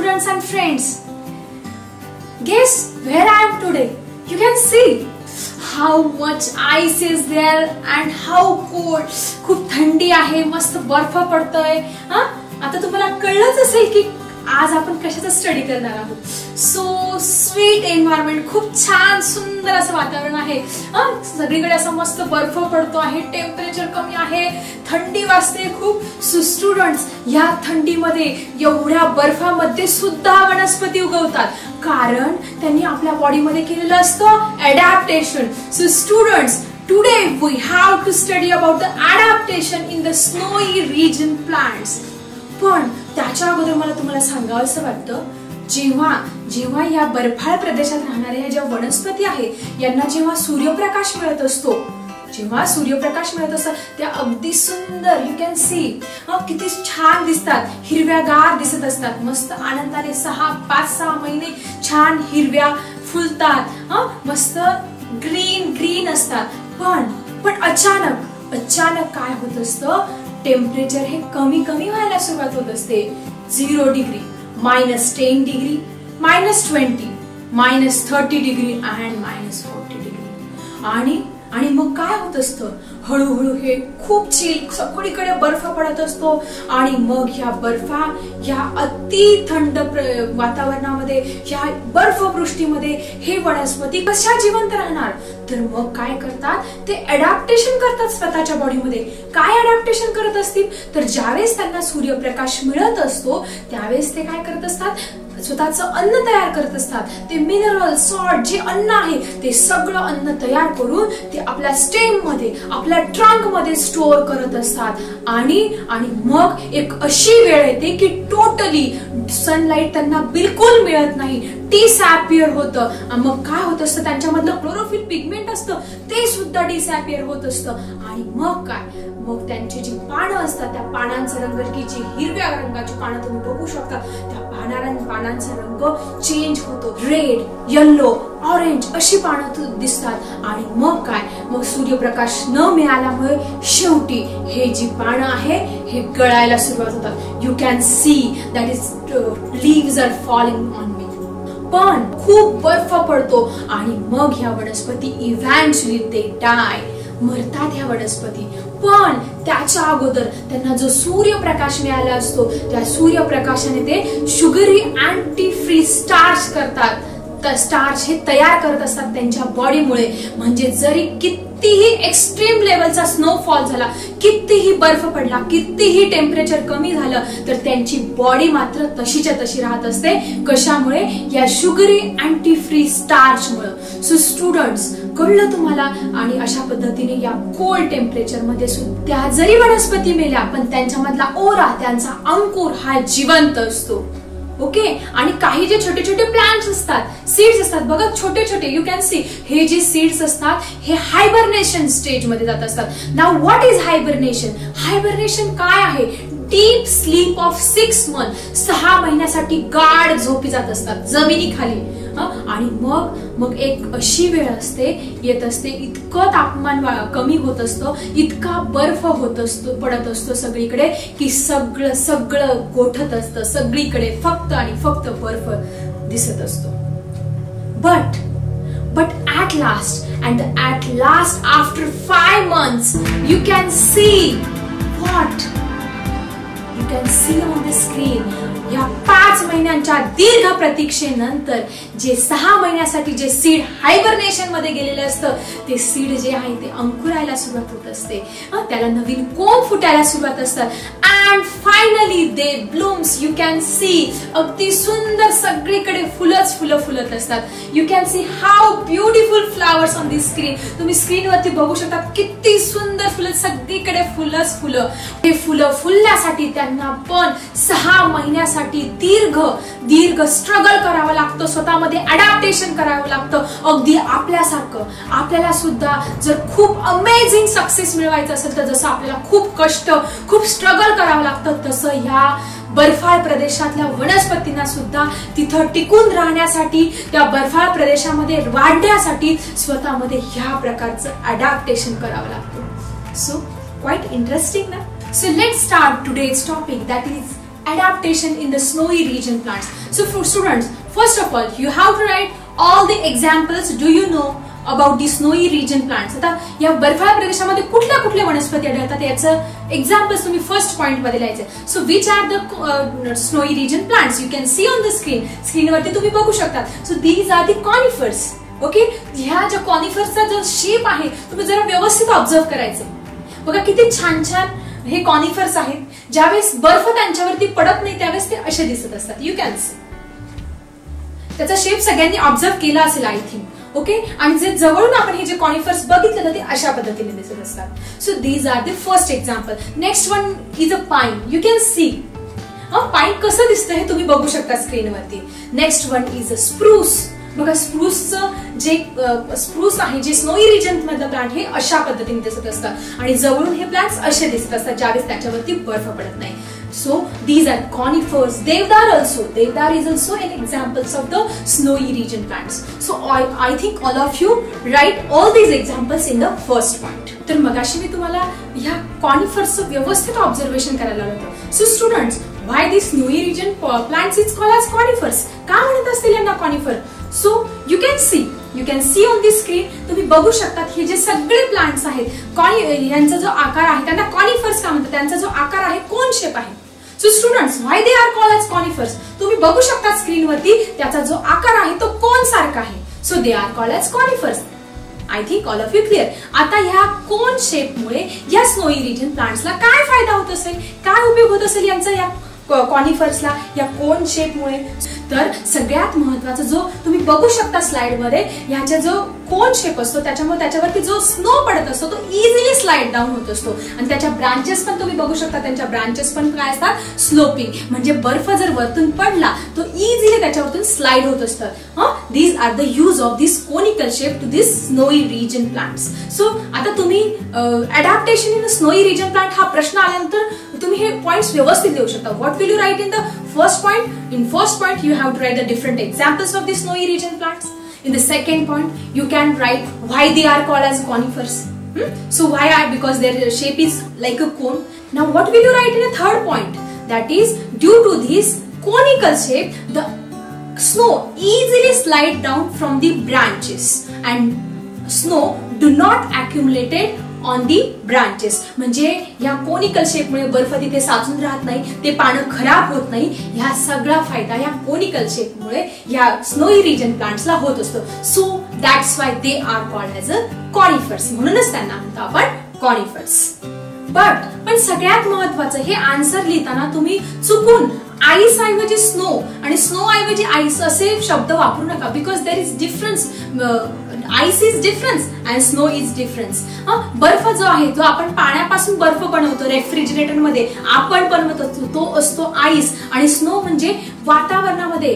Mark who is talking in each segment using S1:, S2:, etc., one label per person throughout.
S1: students and friends. Guess where I am today? You can see how much ice is there and how cold. खूप थंडी आहे, मस्त बर्फ पडतोय. आता तुम्हाला कळलंच असेल की आज आपण कशाचा स्टडी करणार आहोत. सो स्वीट एन्व्हायरमेंट, खूप छान सुंदर असं वातावरण आहे. सगळीकडे असं मस्त बर्फ पडतो आहे, टेम्परेचर कमी आहे, थंडी वाजते खूप. सो स्टुडंट्स, या थंडीमध्ये एवढ्या बर्फामध्ये सुद्धा वनस्पती उगवतात, कारण त्यांनी आपल्या बॉडीमध्ये केलेलं असतं adaptation. So students, today we have to study about the adaptation in the snowy region plants. पण त्याच्या अगोदर मला तुम्हाला सांगावंसं वाटतं, जेव्हा या बर्फाळ प्रदेशात राहणाऱ्या ज्या वनस्पती आहेत यांना जेव्हा सूर्यप्रकाश मिळत असतो, त्या अगदी सुंदर, यू कॅन सी, किती छान दिसतात, हिरव्यागार दिसत असतात, मस्त आनंदाने 5-6 महिने छान हिरव्या फुलतात, मस्त ग्रीन असतात. पण अचानक काय होत असतं, टेम्परेचर हे कमी व्हायला सुरुवात होत असते. 0 डिग्री, -10 डिग्री, -20, -30 डिग्री आणि -40 डिग्री. आणि मग काय होत असतं, हळूहळू हे खूप चिल, सगळीकडे बर्फ पडत असतो. आणि मग या अति थंड वातावरणामध्ये, या बर्फवृष्टीमध्ये हे वनस्पती कशा जिवंत राहणार? तर मग काय करतात, ते अडॅप्टेशन करतात स्वतःच्या बॉडीमध्ये. काय अडॅप्टेशन करत असतील, तर ज्यावेळेस त्यांना सूर्यप्रकाश मिळत असतो त्यावेळेस ते काय करत असतात, स्वतःचं अन्न तयार करत असतात. ते मिनरल, सॉल्ट, जे अन्न आहे ते सगळं अन्न तयार करून ते आपल्या स्टेम मध्ये, आपल्या ट्रंक मध्ये स्टोअर करत असतात. आणि मग एक अशी वेळ येते की टोटली सनलाइट त्यांना बिलकुल मिळत नाही, डिसअपियर होतं. मग काय होत असतं, त्यांच्यामधलं क्लोरोफिल पिगमेंट असतं ते सुद्धा डिसअपियर होत असतं. आणि मग काय, मग त्यांची जी पानं असतात त्या पानांचा रंग, की जी हिरव्या रंगाची पानं तुम्ही बघू शकता, त्या पानांचा रंग चेंज होतो. रेड, येलो, ऑरेंज अशी पानं दिसतात. आणि मग काय, मग सूर्यप्रकाश न मिळाल्यामुळे शेवटी हे जी पानं आहे हे गळायला सुरुवात होतात. You can see that is leaves are falling on me. पण खूप बर्फ पडतो आणि मग ह्या वनस्पती इव्हेंच्युअली ते डाय, मरतात ह्या वनस्पती. पण त्याच्या अगोदर त्यांना जो सूर्यप्रकाश मिळाला असतो त्या सूर्यप्रकाशाने ते शुगरी अँटी फ्रीज स्टार्च करतात. स्टार्च हे तयार करत असतात त्यांच्या बॉडीमुळे. म्हणजे जरी कितीही एक्स्ट्रीम लेवलचा स्नोफॉल झाला, कितीही बर्फ पडला, कितीही टेम्परेचर कमी झालं, तर त्यांची बॉडी मात्र तशीच्या तशी राहत असते. कशामुळे? या शुगरी अँटी फ्रीज स्टार्चमुळे. सो स्टुडंट्स, कळलं तुम्हाला? आणि अशा पद्धतीने या कोल्ड टेम्परेचर मध्ये सुद्धा जरी वनस्पती मेल्या, पण त्यांच्यामधला ओरा, त्यांचा अंकुर हा जिवंत असतो. ओके. आणि काही जे छोटे छोटे प्लांट्स असतात, सीड्स असतात बघा, छोटे छोटे, यू कॅन सी, हे जे सीड्स असतात हे हायबरनेशन स्टेज मध्ये जात असतात. Now what is hibernation? Hibernation काय आहे? डीप स्लीप ऑफ 6 मंथ, 6 महिन्यासाठी गाढ झोपी जात असतात जमिनीखाली. आणि मग एक अशी वेळ येत असते, इतकं तापमान कमी होत असतं, इतका बर्फ पडत असतो सगळीकडे, की सगळं गोठत असतं, सगळीकडे फक्त आणि फक्त बर्फ दिसत असतो. But at last after 5 months you can see what you can see on the screen. या 5 महिन्यांच्या दीर्घ प्रतीक्षेनंतर जे 6 महिन्यासाठी जे सीड हायबरनेशन मध्ये गेलेलं असतं, ते सीड जे आहे ते अंकुरायला सुरुवात होत असते, त्याला नवीन कोंब फुटायला सुरुवात असतात. And finally they blooms. You can see, अगदी सुंदर, सगळीकडे फुलंच फुलं फुलत असतात. You can see how beautiful flowers on the screen. तुम्ही स्क्रीनवरती बघू शकता किती सुंदर फुलं, सगळीकडे फुलंच फुलं. हे फुलं फुलण्यासाठी त्यांना पण 6 महिन्यासाठी दीर्घ स्ट्रगल करावं लागतं, स्वतःमध्ये अडॅप्टेशन करावं लागतं. अगदी आपल्यासारखं आपल्याला सुद्धा जर खूप अमेझिंग सक्सेस मिळवायचं असेल तर जसं आपल्याला खूप कष्ट, खूप स्ट्रगल करावं लागतं, तसं ह्या बर्फाळ प्रदेशातल्या वनस्पतींना सुद्धा तिथं टिकून राहण्यासाठी, त्या बर्फाळ प्रदेशामध्ये वाढण्यासाठी स्वतःमध्ये ह्या प्रकारचं अडॅप्टेशन करावं लागतं. सो क्वाइट इंटरेस्टिंग ना? So let's start today's topic, that is adaptation in the snowy region plants. So for students, first of all, you have to write all the examples. Do you know about the snowy region plants? आता या बर्फाळ प्रदेशामध्ये कुठल्या कुठल्या वनस्पती आढळतात याचं examples तुम्ही फर्स्ट पॉइंट मध्ये लिहायचे. So which are the snowy region plants? You can see on the स्क्रीनवरती तुम्ही बघू शकता. So these are the conifers. Okay, ह्या ज्या कॉनिफर्सचा जो शेप आहे तुम्ही जरा व्यवस्थित ऑब्झर्व करायचे. बघा किती छान छान हे कॉनिफर्स आहेत. ज्यावेळेस बर्फ त्यांच्यावरती पडत नाही त्यावेळेस ते असे दिसत असतात. यू कॅन सी त्याचा शेप सगळ्यांनी ऑब्झर्व केला असेल आय थिंक. ओके, आणि जे जवळून आपण हे जे कॉनिफर्स बघितले ना ते अशा पद्धतीने दिसत असतात. So these are the first example. Next one is a pine. You can see pine कसं दिसतं हे तुम्ही बघू शकता स्क्रीनवरती. Next one is a spruce. बघा स्प्रूसचं जे स्प्रूस आहे जे स्नोई रिजन मधलं प्लांट हे अशा पद्धतीने दिसत असतात आणि जवळून हे प्लांट्स असे दिसत असतात ज्यावेळेस त्याच्यावरती बर्फ पडत नाही. So these are conifers. Devdar also. Devdar is also an examples of the snowy region plants. So I think all of you write all these examples in the first point. तर मगाशी मी तुम्हाला ह्या कॉनिफर्सचं व्यवस्थित ऑब्झर्वेशन करायला होतं. So students, why the snowy region plants is called as conifers? का म्हणत असतील यांना conifer? So you can see on the screen. तुम्ही बघू शकता हे जे सगळे प्लांट्स आहेत यांचा जो आकार आहे त्यांना कॉनिफर्स का म्हणतात? त्यांचा जो आकार आहे कोन शेप आहे. So students, why they are called as conifers? तुम्ही बघू शकता स्क्रीनवरती त्याचा जो आकार आहे तो कोन सारखा आहे. So they are called as conifers. I think all of you clear. आता ह्या कोन शेपमुळे या स्नोई रिजन प्लांट्सला काय फायदा होत असेल, काय उपयोग होत असेल यांचा या कॉनिफर्सला या कोन शेपमुळे? तर सगळ्यात महत्वाचा जो तुम्ही बघू शकता स्लाइड मध्ये ह्याचा जो कोन शेप असतो त्याच्यामुळे त्याच्यावरती जो स्नो पडत असतो तो इझिली स्लाइड डाऊन होत असतो आणि त्याच्या ब्रांचेस पण तुम्ही बघू शकता त्यांच्या ब्रांचेस पण काय असतात? स्लोपिंग. म्हणजे बर्फ जर वरतून पडला तो इझिली त्याच्यावरतून स्लाइड होत असतात. These are the use of this conical shape to this snowy region plants. So आता तुम्ही adaptation in snowy region plant हा प्रश्न आल्यानंतर तुम्ही हे पॉइंट्स व्यवस्थित देऊ शकता. What will you write in the first point? In first point you have to write the different examples of the snowy region plants. In the second point, you can write why they are called as conifers. So why are? Because their shape is like a cone. Now what will you write in a third point? That is, due to this conical shape, the snow easily slide down from the branches and snow do not accumulated on the branches. म्हणजे या conical शेपमुळे बर्फ तिथे साचून राहत नाही, ते पानं खराब होत नाही. ह्या सगळा फायदा या कोनिकल शेपमुळे या स्नोई रिजन प्लांट्सला होत असतो. So that's why they are called as a conifers. म्हणूनच त्यांना म्हणतो आपण कॉनिफर्स. पण सगळ्यात महत्वाचं हे आन्सर लिहिताना तुम्ही चुकून आईस ऐवजी स्नो आणि स्नो ऐवजी आईस असे शब्द वापरू नका. Because there is difference. Ice is difference and snow is difference. बर्फ जो आहे जो आपण पाण्यापासून बर्फ बनवतो रेफ्रिजरेटर मध्ये आपण बनवतो तो असतो आईस. आणि स्नो म्हणजे वातावरणामध्ये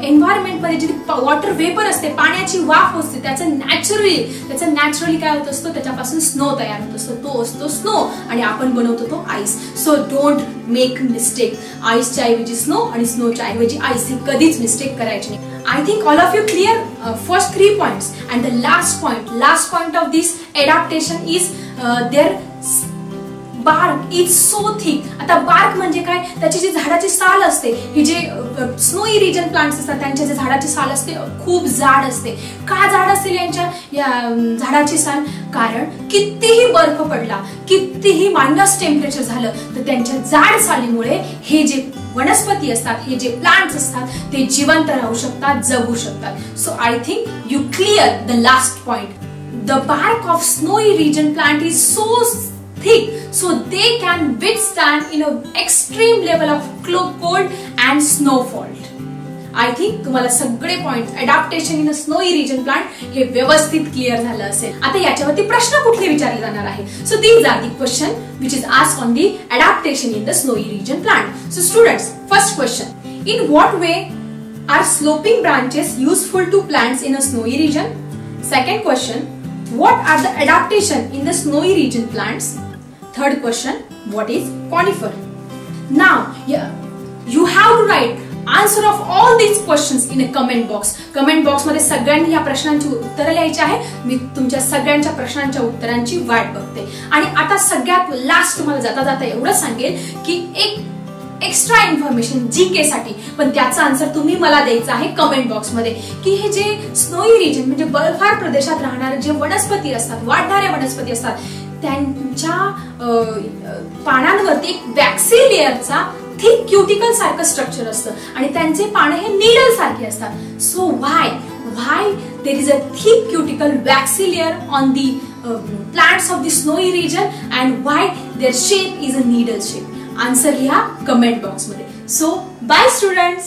S1: एन्व्हायरमेंट मध्ये जी वॉटर वेपर असते पाण्याची वाफ असते त्याचं नॅचरली काय होत असतो त्याच्यापासून स्नो तयार होत असतो तो असतो स्नो आणि आपण बनवतो तो ice. So don't make mistake. आईसच्या ऐवजी स्नो आणि स्नोच्या ऐवजी आईस ही कधीच मिस्टेक करायची नाही. I think all of you clear first 3 points and the last point of this adaptation is their bark is so thick. आता बार्क म्हणजे काय? त्याची जी झाडाची साल असते ही जे स्नोई रिजन प्लांट्स असतात त्यांच्या जे झाडाची साल असते खूप जाड असते. का जाड असेल यांच्या या झाडाची साल? कारण कितीही बर्फ पडला कितीही मायनस टेम्परेचर झालं तर त्यांच्या जाड सालीमुळे हे जे वनस्पती असतात हे जे प्लांट्स असतात ते जिवंत राहू शकतात जगू शकतात. So I think you clear the last point. The bark of snowy region plant is so thick so they can withstand in an extreme level of cold and snowfall. I think तुम्हाला सगळे point adaptation in a snowy region plant हे व्यवस्थित clear झालं असेल. आता याच्यावरती प्रश्न कुठले विचारले जाणार आहे? So these are the question which is asked on the adaptation in the snowy region plant. So students, first question, in what way are sloping branches useful to plants in a snowy region? Second question, what are the adaptation in the snowy region plants? Third question, what is conifer? Now you have to write answer of all these questions in a comment box. Comment box मध्ये सगळ्यांनी या प्रश्नांची उत्तरे लिहायची आहे. मी तुमच्या सगळ्यांच्या प्रश्नांच्या उत्तरांची वाट बघते. आणि आता सगळ्यात लास्ट तुम्हाला जाता जाता एवढं सांगेल की एक एक्स्ट्रा इन्फॉर्मेशन जीके साठी, पण त्याचा आन्सर तुम्ही मला द्यायचा आहे कमेंट बॉक्स मध्ये की हे जे स्नोई रिजन म्हणजे बर्फाळ प्रदेशात राहणारे जे वनस्पती असतात, वाढणाऱ्या वनस्पती असतात, त्यांच्या पानांवरती एक वॅक्सी लेअरचा थिक क्युटिकल सारखं स्ट्रक्चर असतं आणि त्यांचे पानं हे नीडल सारखे असतात. So why there is a thick cuticle waxy layer on the plants of the snowy region and why their shape is a needle shape. Answer लिहा कमेंट बॉक्स मध्ये. So bye students.